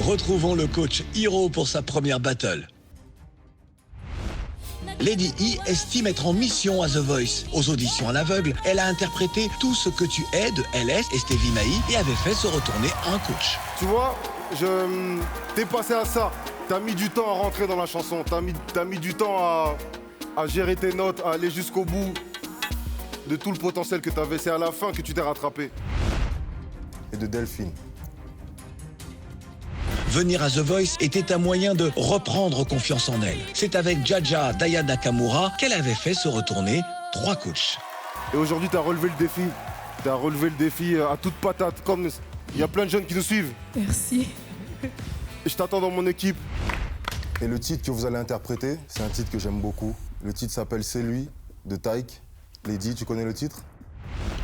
Retrouvons le coach Hiro pour sa première battle. Lady E estime être en mission à The Voice. Aux auditions à l'aveugle, elle a interprété Tout ce que tu es de LS et Stevie Maï et avait fait se retourner un coach. Tu vois, t'es passé à ça. T'as mis du temps à rentrer dans la chanson. T'as mis du temps à gérer tes notes, à aller jusqu'au bout de tout le potentiel que t'avais. C'est à la fin que tu t'es rattrapé. Et de Delphine. Venir à The Voice était un moyen de reprendre confiance en elle. C'est avec Jaja Daya Nakamura qu'elle avait fait se retourner 3 coachs. Et aujourd'hui, t'as relevé le défi. T'as relevé le défi à toute patate. Comme il y a plein de jeunes qui nous suivent. Merci. Et je t'attends dans mon équipe. Et le titre que vous allez interpréter, c'est un titre que j'aime beaucoup. Le titre s'appelle C'est lui, de Taïk. Lady, tu connais le titre ?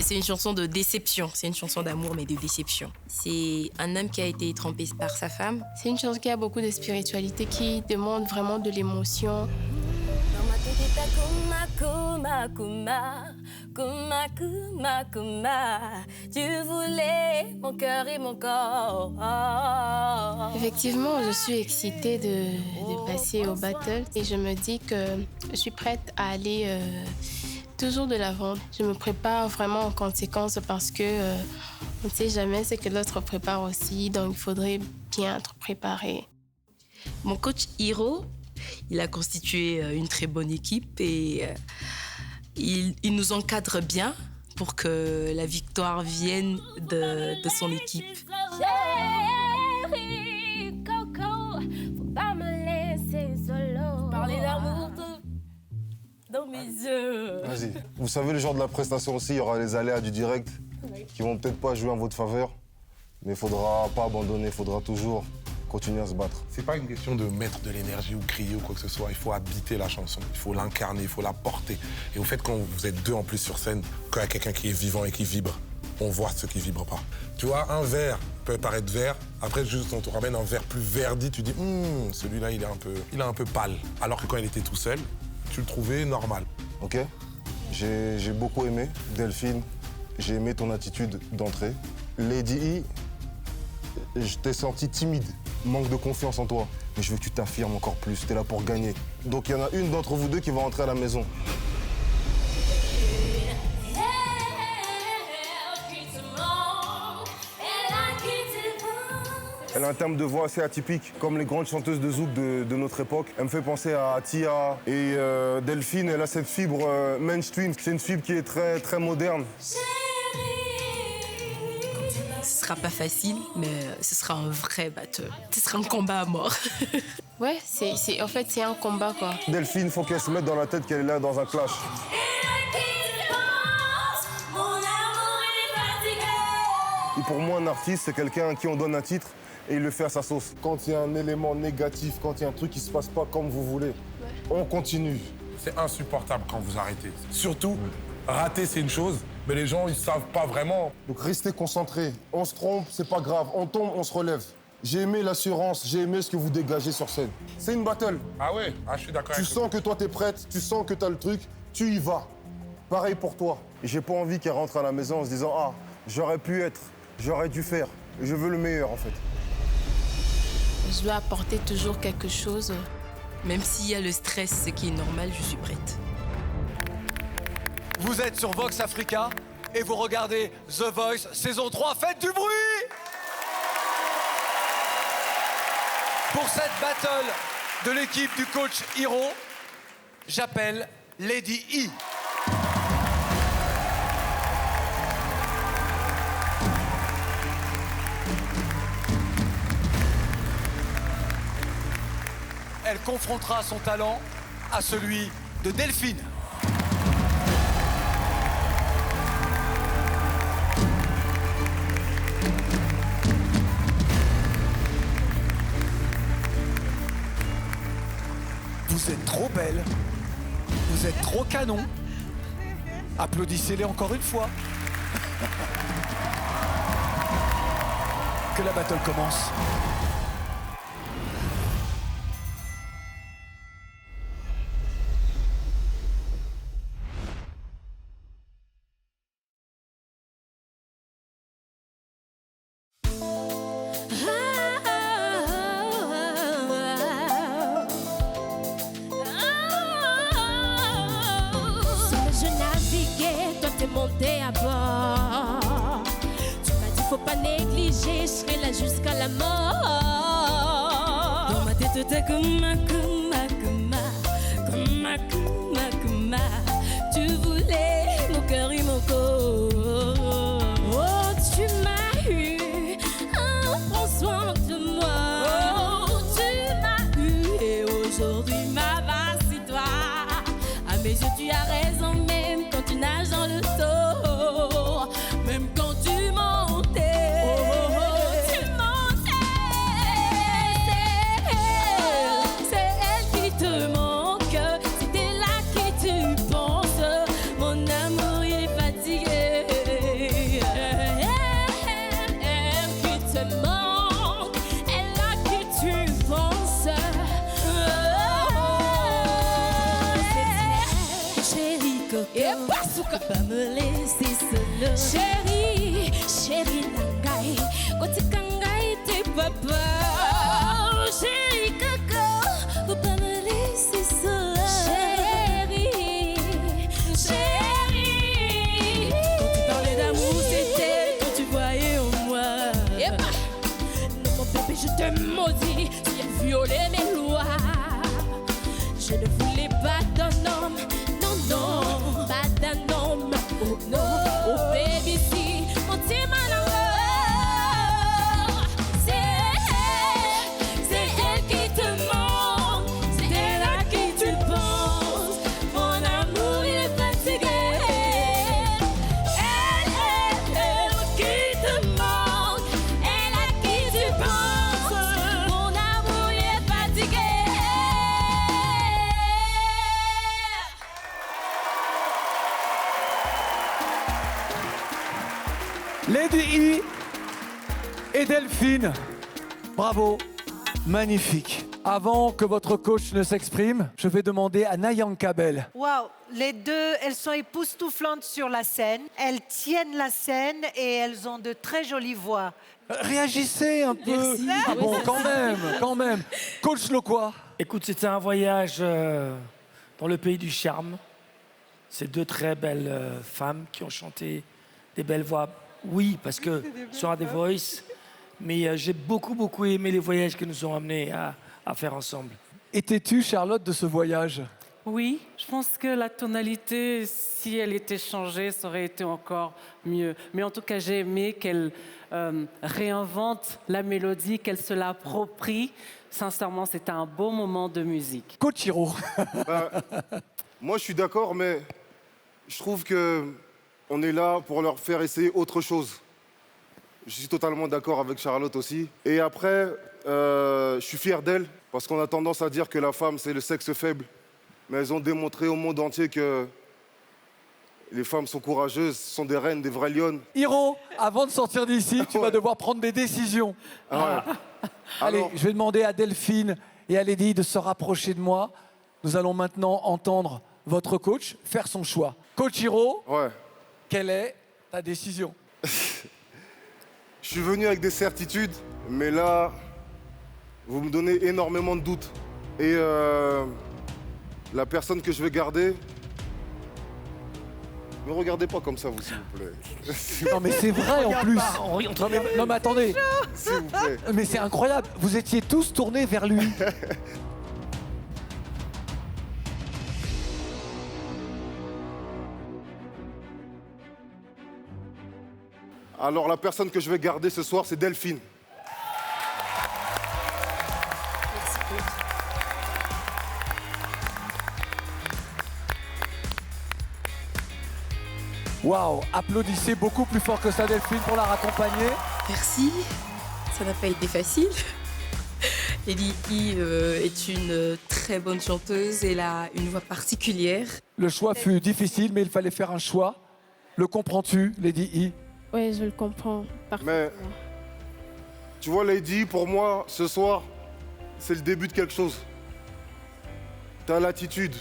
C'est une chanson de déception. C'est une chanson d'amour, mais de déception. C'est un homme qui a été trompé par sa femme. C'est une chanson qui a beaucoup de spiritualité, qui demande vraiment de l'émotion. Tu voulais mon cœur et mon corps. Effectivement, je suis excitée de passer au battle. Et je me dis que je suis prête à aller... toujours de l'avant. Je me prépare vraiment en conséquence parce que on ne sait jamais ce que l'autre prépare aussi, donc il faudrait bien être préparé. Mon coach Hiro, il a constitué une très bonne équipe et il nous encadre bien pour que la victoire vienne de son équipe. Chérie, Coco, faut pas me laisser solo. Parler d'amour dans mes yeux. Vas-y. Vous savez, le genre de la prestation aussi, il y aura les aléas du direct qui vont peut-être pas jouer en votre faveur. Mais il faudra pas abandonner, il faudra toujours continuer à se battre. C'est pas une question de mettre de l'énergie ou crier ou quoi que ce soit. Il faut habiter la chanson, il faut l'incarner, il faut la porter. Et au fait, quand vous êtes 2 en plus sur scène, quand il y a quelqu'un qui est vivant et qui vibre, on voit ce qui vibre pas. Tu vois, un verre peut paraître vert. Après, juste, on te ramène un verre plus verdi. Tu dis, celui-là, il est un peu pâle. Alors que quand il était tout seul, tu le trouvais normal. Ok. J'ai beaucoup aimé Delphine. J'ai aimé ton attitude d'entrée. Lady E, je t'ai senti timide, manque de confiance en toi. Mais je veux que tu t'affirmes encore plus. T'es là pour gagner. Donc il y en a une d'entre vous deux qui va rentrer à la maison. Elle a un terme de voix assez atypique, comme les grandes chanteuses de zouk de notre époque. Elle me fait penser à Tia. Et Delphine, elle a cette fibre mainstream. C'est une fibre qui est très, très moderne. Ce sera pas facile, mais ce sera un vrai battle. Ce sera un combat à mort. Ouais, en fait, c'est un combat, quoi. Delphine, faut qu'elle se mette dans la tête qu'elle est là dans un clash. Et pour moi, un artiste, c'est quelqu'un à qui on donne un titre et il le fait à sa sauce. Quand il y a un élément négatif, quand il y a un truc qui se passe pas comme vous voulez, on continue. C'est insupportable quand vous arrêtez. Surtout, rater, c'est une chose, mais les gens, ils savent pas vraiment. Donc restez concentrés. On se trompe, c'est pas grave. On tombe, on se relève. J'ai aimé l'assurance, j'ai aimé ce que vous dégagez sur scène. C'est une battle. Ah ouais, je suis d'accord Tu avec sens que toi, t'es prête, tu sens que t'as le truc, tu y vas. Pareil pour toi. Et j'ai pas envie qu'elle rentre à la maison en se disant « Ah, j'aurais pu être, j'aurais dû faire. » Je veux le meilleur, en fait. Je dois apporter toujours quelque chose. Même s'il y a le stress, ce qui est normal, je suis prête. Vous êtes sur Vox Africa et vous regardez The Voice saison 3. Faites du bruit! Pour cette battle de l'équipe du coach Hiro, j'appelle Lady E. Elle confrontera son talent à celui de Delphine. Vous êtes trop belle, vous êtes trop canon. Applaudissez-les encore une fois. Que la battle commence. faut pas négliger, je serai là jusqu'à la mort. Dans ma tête, t'es comme ma. Tu voulais mon cœur et mon corps. Oh, tu m'as eu, prends soin de moi. Oh, tu m'as eu et aujourd'hui ma base c'est toi. À mes yeux tu as raison même quand tu nages dans le taux. Même quand tu montais, tu montais. C'est elle qui te manque, c'est elle à qui tu penses. Mon amour il est fatigué. Elle qui te manque, elle à qui tu penses. Chérie Coco, pas me laisser solo. Chérie, chérie Nangai, quand tu kangai tes papa. Chérie Coco, faut pas me laisser solo. Chérie, chérie. Quand tu parlais d'amour, c'était quand tu voyais en moi. Non, mon bébé, je te maudis, tu as violé mes lois. Je ne voulais pas d'un homme, non, pas d'un homme, oh non, oh baby, si, mon petit malheur. C'est elle qui te manque, c'est elle à qui tu penses. Mon amour, il est fatigué. Elle qui te manque, elle à qui tu penses. Mon amour, il est fatigué. Lady E et Delphine, bravo, magnifique. Avant que votre coach ne s'exprime, je vais demander à Nayanka Bell. Waouh, les deux, elles sont époustouflantes sur la scène. Elles tiennent la scène et elles ont de très jolies voix. Réagissez un peu. Merci. Ah bon, quand même. Coach Loquois. Écoute, c'était un voyage dans le pays du charme. C'est deux très belles femmes qui ont chanté des belles voix. Oui, parce que sur The Voice, mais j'ai beaucoup aimé les voyages que nous ont amenés à faire ensemble. Étais-tu, Charlotte, de ce voyage? Oui, je pense que la tonalité, si elle était changée, ça aurait été encore mieux. Mais en tout cas, j'ai aimé qu'elle réinvente la mélodie, qu'elle se l'approprie. Sincèrement, c'était un beau moment de musique. Coach Hiro. Moi, je suis d'accord, mais je trouve que on est là pour leur faire essayer autre chose. Je suis totalement d'accord avec Charlotte aussi. Et après, je suis fier d'elles, parce qu'on a tendance à dire que la femme, c'est le sexe faible. Mais elles ont démontré au monde entier que les femmes sont courageuses, sont des reines, des vraies lionnes. Hiro, avant de sortir d'ici, tu vas devoir prendre des décisions. Ah ouais. Allez, Alors, je vais demander à Delphine et à Lady de se rapprocher de moi. Nous allons maintenant entendre votre coach faire son choix. Coach Hiro, ouais. quelle est ta décision? Je suis venu avec des certitudes, mais là, vous me donnez énormément de doutes. Et la personne que je vais garder, ne me regardez pas comme ça, vous, s'il vous plaît. Non mais c'est vrai en plus. Non mais attendez, S'il vous plaît. mais c'est incroyable. Vous étiez tous tournés vers lui. Alors, la personne que je vais garder ce soir, c'est Delphine. Waouh, applaudissez beaucoup plus fort que ça Delphine pour la raccompagner. Merci, ça n'a pas été facile. Lady E est une très bonne chanteuse, elle a une voix particulière. Le choix fut difficile, mais il fallait faire un choix. Le comprends-tu, Lady E? Oui, je le comprends parfaitement. Mais, tu vois, Lady, pour moi, ce soir, c'est le début de quelque chose. T'as l'attitude,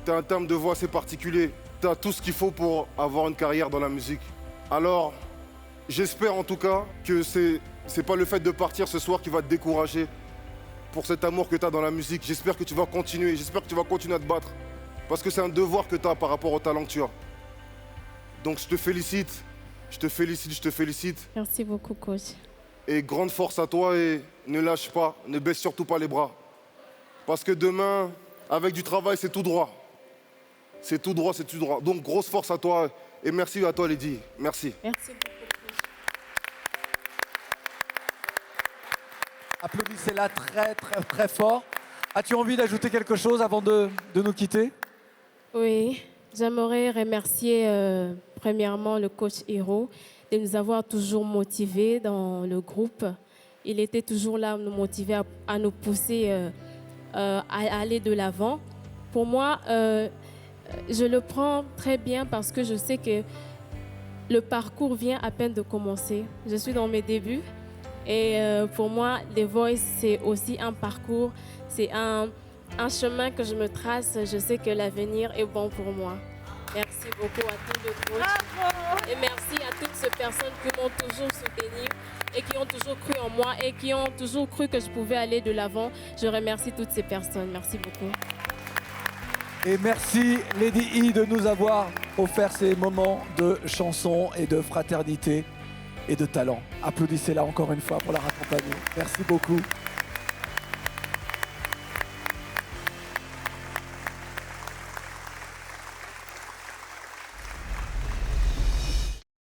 t'as un timbre de voix assez particulier, t'as tout ce qu'il faut pour avoir une carrière dans la musique. Alors, j'espère en tout cas que c'est pas le fait de partir ce soir qui va te décourager pour cet amour que t'as dans la musique. J'espère que tu vas continuer, j'espère que tu vas continuer à te battre. Parce que c'est un devoir que t'as par rapport au talent que tu as. Donc je te félicite Je te félicite, je te félicite. Merci beaucoup, coach. Et grande force à toi et ne lâche pas, ne baisse surtout pas les bras. Parce que demain, avec du travail, c'est tout droit. C'est tout droit, c'est tout droit. Donc grosse force à toi et merci à toi Lady. Merci. Merci beaucoup. Applaudissez-la très, très, très fort. As-tu envie d'ajouter quelque chose avant de nous quitter? Oui, j'aimerais remercier premièrement le coach Hiro de nous avoir toujours motivés dans le groupe. Il était toujours là à nous motiver, à nous pousser à aller de l'avant. Pour moi, je le prends très bien parce que je sais que le parcours vient à peine de commencer. Je suis dans mes débuts et pour moi, The Voice, c'est aussi un parcours, c'est un chemin que je me trace. Je sais que l'avenir est bon pour moi. Merci beaucoup à tous les coachs. Et merci à toutes ces personnes qui m'ont toujours soutenue et qui ont toujours cru en moi et qui ont toujours cru que je pouvais aller de l'avant. Je remercie toutes ces personnes. Merci beaucoup. Et merci Lady E de nous avoir offert ces moments de chansons et de fraternité et de talent. Applaudissez-la encore une fois pour la raccompagner. Merci beaucoup.